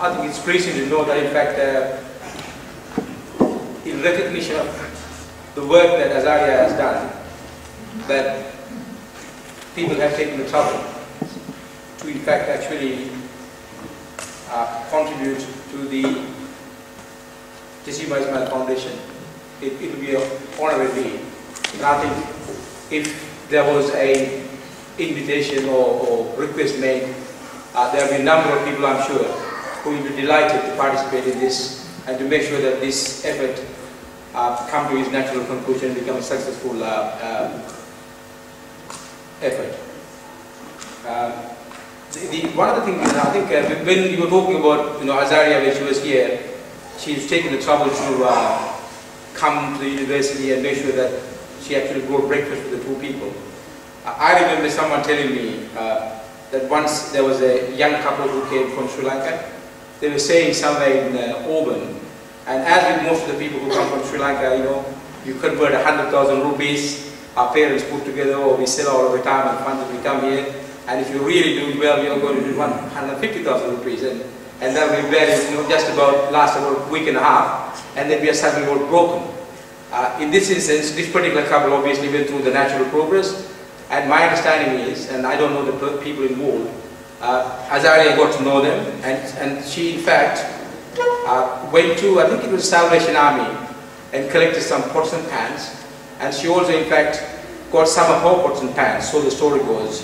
I think it's pleasing to know that in fact, in recognition of the work that Azaria has done, that people have taken the trouble to in fact actually contribute to the Jessica Ismail Foundation. It will be an honor indeed. And I think if there was an invitation or request made, there will be a number of people, I'm sure, who will be delighted to participate in this and to make sure that this effort come to its natural conclusion and become a successful effort. One of the things, I think, when you were talking about, Azaria when she was here, she's taken the trouble to come to the university and make sure that she actually brought breakfast for the two people. I remember someone telling me that once there was a young couple who came from Sri Lanka. They were staying somewhere in Auburn, and as with most of the people who come from Sri Lanka, you convert 100,000 rupees, our parents put together, or we sell our retirement funds and we come here, and if you really do well, you're going to do 150,000 rupees, and that will be just about last about a week and a half, and then we are suddenly all broken. In this instance, this particular couple obviously went through the natural progress, and my understanding is, and I don't know the people involved, Azaria got to know them, and she in fact went to, I think it was Salvation Army, and collected some pots and pans, and she also in fact got some of her pots and pans, so the story goes,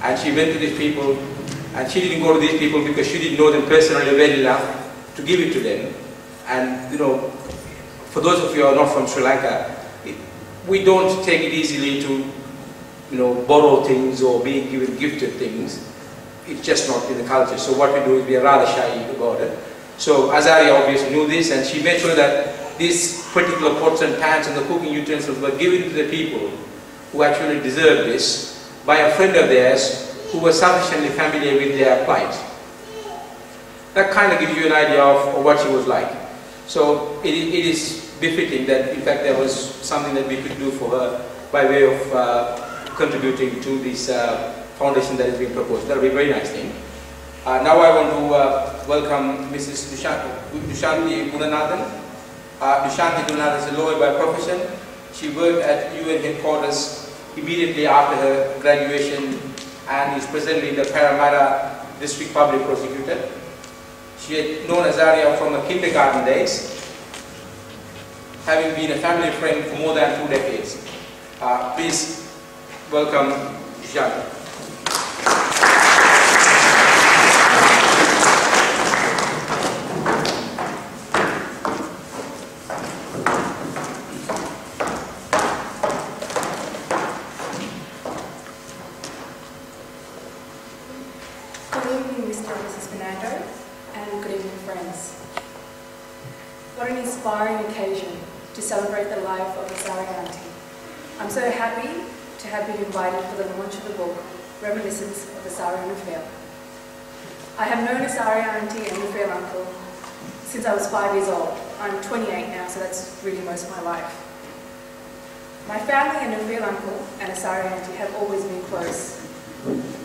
and she went to these people, and she didn't go to these people because she didn't know them personally well enough to give it to them. And for those of you who are not from Sri Lanka, we don't take it easily to borrow things or be given gifted things. It's just not in the culture. So what we do is we are rather shy about it. So Azaria obviously knew this, and she made sure that these particular pots and pans and the cooking utensils were given to the people who actually deserved this by a friend of theirs who was sufficiently familiar with their plight. That kind of gives you an idea of what she was like. So it is befitting that in fact there was something that we could do for her by way of contributing to this foundation that is being proposed. That will be a very nice thing. Now I want to welcome Mrs. Dushanthy Gunanathan. Dushanthy Gunanathan is a lawyer by profession. She worked at UN headquarters immediately after her graduation and is presently the Parramatta District Public Prosecutor. She had known Azaria from her kindergarten days, having been a family friend for more than 2 decades. Please welcome Dushanthy. What an inspiring occasion to celebrate the life of Azaria. I'm so happy to have been invited for the launch of the book, Reminiscences of Azaria and Nufail. I have known Azaria Auntie and Nufail Uncle since I was 5 years old. I'm 28 now, so that's really most of my life. My family and Nufail Uncle and Azaria Auntie have always been close.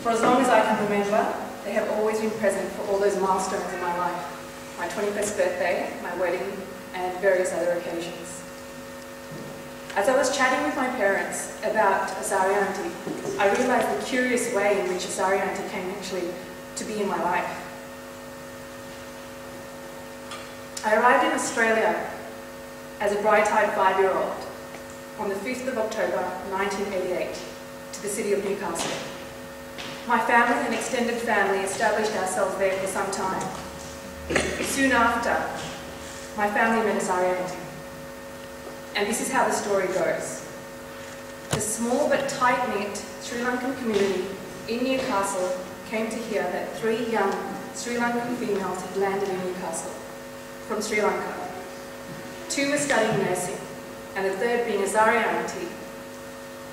For as long as I can remember, they have always been present for all those milestones in my life. My 21st birthday, my wedding, and various other occasions. As I was chatting with my parents about Azaria Auntie, I realised the curious way in which Azaria Auntie came actually to be in my life. I arrived in Australia as a bright-eyed 5-year-old on the 5th of October 1988 to the city of Newcastle. My family and extended family established ourselves there for some time. Soon after, my family met Azaria Auntie. And this is how the story goes. The small but tight-knit Sri Lankan community in Newcastle came to hear that 3 young Sri Lankan females had landed in Newcastle from Sri Lanka. 2 were studying nursing, and the 3rd, being Azaria Auntie,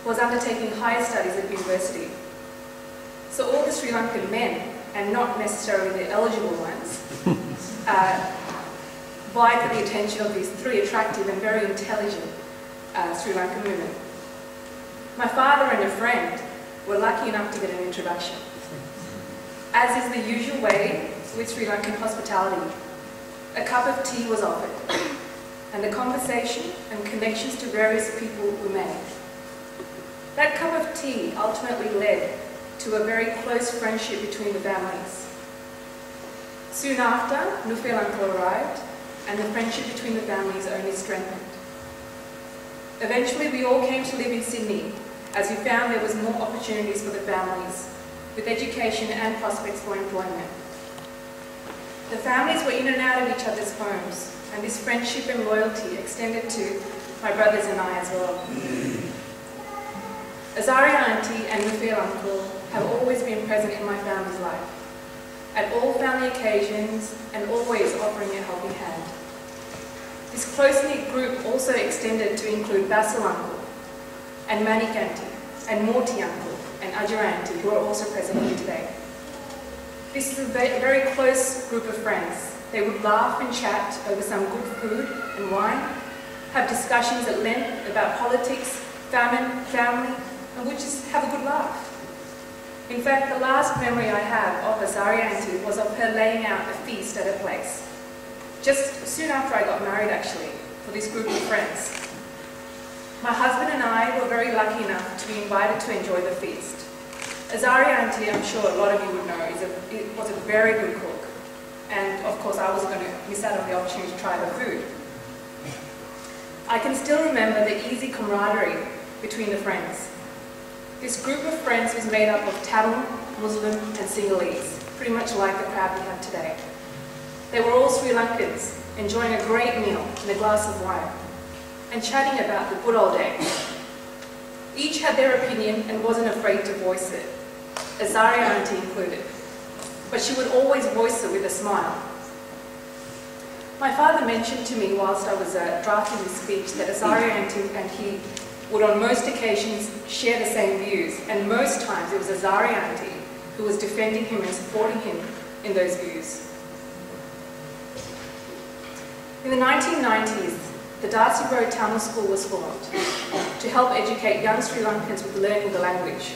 was undertaking higher studies at university. So all the Sri Lankan men, and not necessarily the eligible ones, vied for the attention of these 3 attractive and very intelligent Sri Lankan women. My father and a friend were lucky enough to get an introduction. As is the usual way with Sri Lankan hospitality, a cup of tea was offered, and the conversation and connections to various people were made. That cup of tea ultimately led to a very close friendship between the families. Soon after, Nufail uncle arrived, and the friendship between the families only strengthened. Eventually, we all came to live in Sydney, as we found there was more opportunities for the families, with education and prospects for employment. The families were in and out of each other's homes, and this friendship and loyalty extended to my brothers and I as well. Azaria auntie and Nufail uncle have always been present in my family's life, at all family occasions and always offering a helping hand. This close-knit group also extended to include Basil uncle and Manik auntie and Morty uncle and Azaria auntie, who are also present here today. This is a very close group of friends. They would laugh and chat over some good food and wine, have discussions at length about politics, family, and would just have a good laugh. In fact, the last memory I have of Azaria auntie was of her laying out a feast at her place, just soon after I got married actually, for this group of friends. My husband and I were very lucky enough to be invited to enjoy the feast. Azaria auntie, I'm sure a lot of you would know, was a very good cook, and of course I wasn't going to miss out on the opportunity to try her food. I can still remember the easy camaraderie between the friends. This group of friends was made up of Tamil, Muslim and Sinhalese, pretty much like the crowd we have today. They were all Sri Lankans, enjoying a great meal and a glass of wine, and chatting about the good old days. Each had their opinion and wasn't afraid to voice it, Azaria auntie included, but she would always voice it with a smile. My father mentioned to me whilst I was drafting this speech that Azaria auntie and he would on most occasions share the same views, and most times it was Azaria auntie who was defending him and supporting him in those views. In the 1990s, the Darcy Road Tamil School was formed to help educate young Sri Lankans with learning the language.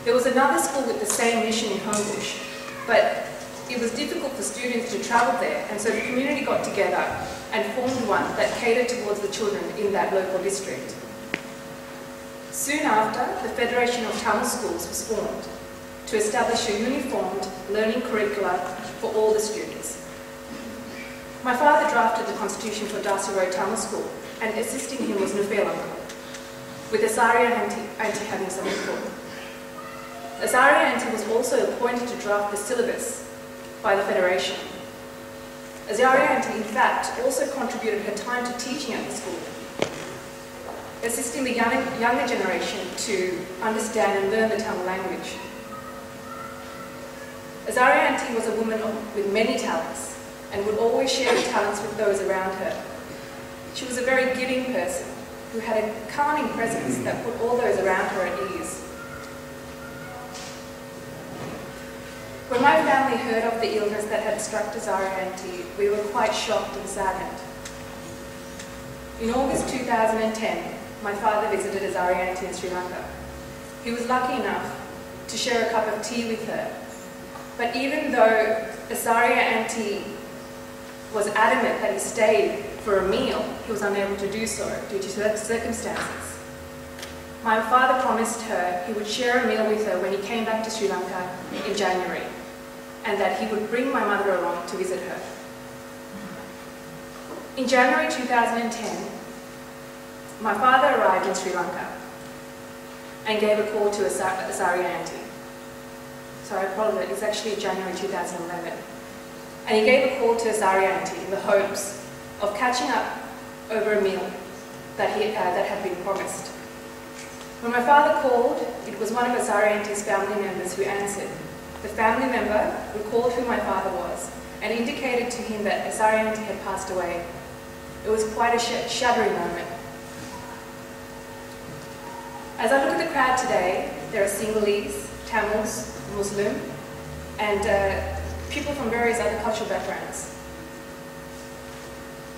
There was another school with the same mission in Homebush, but it was difficult for students to travel there, and so the community got together and formed one that catered towards the children in that local district. Soon after, the Federation of Tamil Schools was formed to establish a uniformed learning curricula for all the students. My father drafted the constitution for Darcy Road Tamil School, and assisting him was Nufail uncle, with Azaria auntie having some input. Azaria auntie was also appointed to draft the syllabus by the Federation. Azaria auntie, in fact, also contributed her time to teaching at the school, assisting the younger generation to understand and learn the Tamil language. Azaria auntie was a woman with many talents and would always share her talents with those around her. She was a very giving person who had a calming presence that put all those around her at ease. When my family heard of the illness that had struck Azaria auntie, we were quite shocked and saddened. In August 2010, my father visited Azaria auntie in Sri Lanka. He was lucky enough to share a cup of tea with her. But even though Azaria auntie was adamant that he stayed for a meal, he was unable to do so due to circumstances. My father promised her he would share a meal with her when he came back to Sri Lanka in January, and that he would bring my mother along to visit her. In January 2010, my father arrived in Sri Lanka and gave a call to Azaria auntie. Sorry, I apologize, it's actually January 2011. And he gave a call to Azaria auntie in the hopes of catching up over a meal that had been promised. When my father called, it was one of Azaria auntie's family members who answered. The family member recalled who my father was and indicated to him that Azaria auntie had passed away. It was quite a shuddering moment. As I look at the crowd today, there are Sinhalese, Tamils, Muslim, and people from various other cultural backgrounds.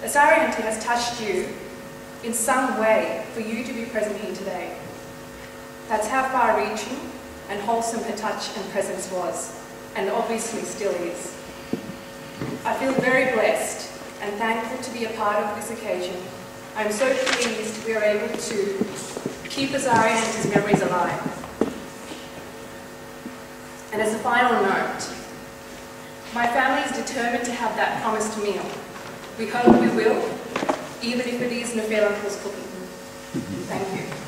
Azaria auntie has touched you in some way for you to be present here today. That's how far-reaching and wholesome her touch and presence was, and obviously still is. feel very blessed and thankful to be a part of this occasion. I'm so pleased we are able to keep Azaria and his memories alive. And as a final note, my family is determined to have that promised meal. We hope we will, even if it is Nufail Uncle's cooking. Thank you.